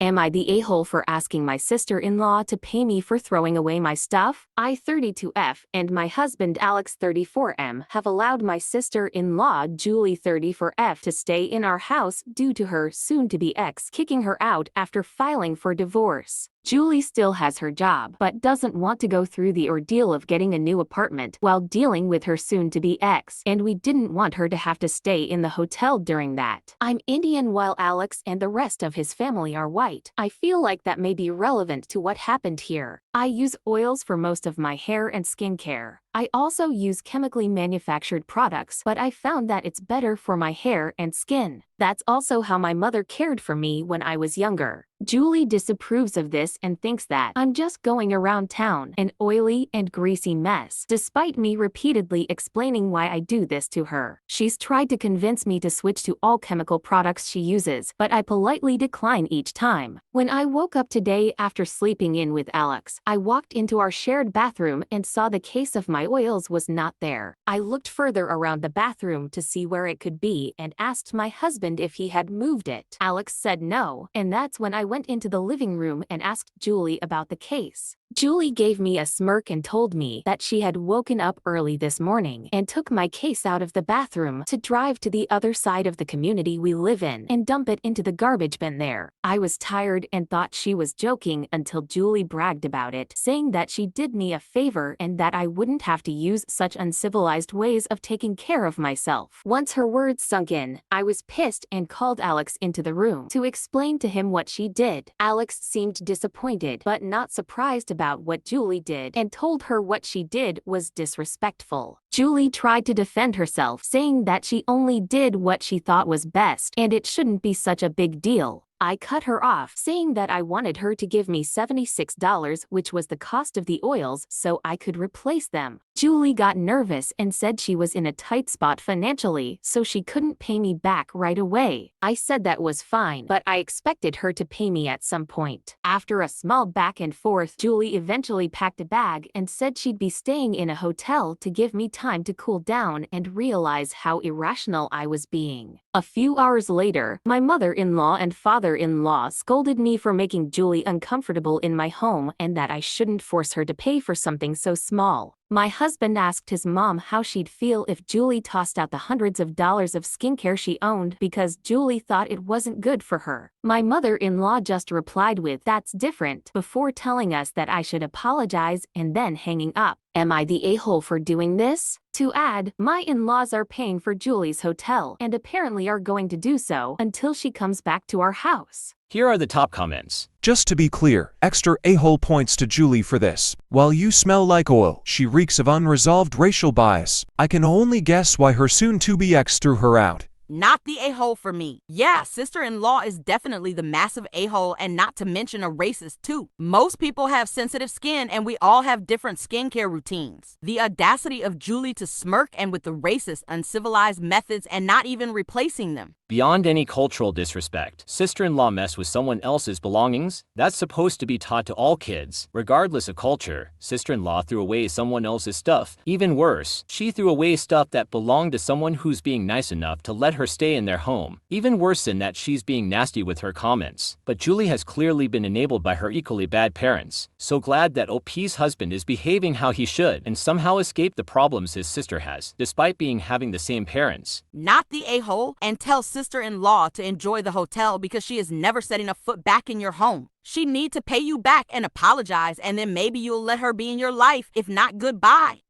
Am I the a-hole for asking my sister-in-law to pay me for throwing away my stuff? I, 32F, and my husband Alex, 34M, have allowed my sister-in-law Julie, 34F, to stay in our house due to her soon-to-be ex kicking her out after filing for divorce. Julie still has her job, but doesn't want to go through the ordeal of getting a new apartment while dealing with her soon-to-be ex, and we didn't want her to have to stay in the hotel during that. I'm Indian while Alex and the rest of his family are white. I feel like that may be relevant to what happened here. I use oils for most of my hair and skincare. I also use chemically manufactured products, but I found that it's better for my hair and skin. That's also how my mother cared for me when I was younger. Julie disapproves of this and thinks that I'm just going around town, an oily and greasy mess, despite me repeatedly explaining why I do this to her. She's tried to convince me to switch to all chemical products she uses, but I politely decline each time. When I woke up today after sleeping in with Alex, I walked into our shared bathroom and saw the case of my oils was not there. I looked further around the bathroom to see where it could be and asked my husband if he had moved it. Alex said no, and that's when I went into the living room and asked Julie about the case. Julie gave me a smirk and told me that she had woken up early this morning and took my case out of the bathroom to drive to the other side of the community we live in and dump it into the garbage bin there. I was tired and thought she was joking until Julie bragged about it, saying that she did me a favor and that I wouldn't have to use such uncivilized ways of taking care of myself. Once her words sunk in, I was pissed and called Alex into the room to explain to him what she did. Alex seemed disappointed but not surprised about what Julie did and told her what she did was disrespectful. Julie tried to defend herself, saying that she only did what she thought was best and it shouldn't be such a big deal. I cut her off, saying that I wanted her to give me $76, which was the cost of the oils, so I could replace them. Julie got nervous and said she was in a tight spot financially, so she couldn't pay me back right away. I said that was fine, but I expected her to pay me at some point. After a small back and forth, Julie eventually packed a bag and said she'd be staying in a hotel to give me time to cool down and realize how irrational I was being. A few hours later, my mother-in-law and father-in-law scolded me for making Julie uncomfortable in my home and that I shouldn't force her to pay for something so small. My husband asked his mom how she'd feel if Julie tossed out the hundreds of dollars of skincare she owned because Julie thought it wasn't good for her. My mother-in-law just replied with, "That's different," before telling us that I should apologize and then hanging up. Am I the a-hole for doing this? To add, my in-laws are paying for Julie's hotel and apparently are going to do so until she comes back to our house. Here are the top comments. Just to be clear, extra a-hole points to Julie for this. While you smell like oil, she reeks of unresolved racial bias. I can only guess why her soon-to-be ex threw her out. Not the a-hole for me. Yeah, sister-in-law is definitely the massive a-hole, and not to mention a racist too. Most people have sensitive skin and we all have different skincare routines. The audacity of Julie to smirk and with the racist, uncivilized methods and not even replacing them. Beyond any cultural disrespect, sister-in-law mess with someone else's belongings? That's supposed to be taught to all kids. Regardless of culture, sister-in-law threw away someone else's stuff. Even worse, she threw away stuff that belonged to someone who's being nice enough to let her stay in their home. Even worse than that, she's being nasty with her comments. But Julie has clearly been enabled by her equally bad parents. So glad that OP's husband is behaving how he should and somehow escaped the problems his sister has, despite having the same parents. Not the a-hole, and tell sister-in-law to enjoy the hotel because she is never setting a foot back in your home. She need to pay you back and apologize, and then maybe you'll let her be in your life. If not, goodbye.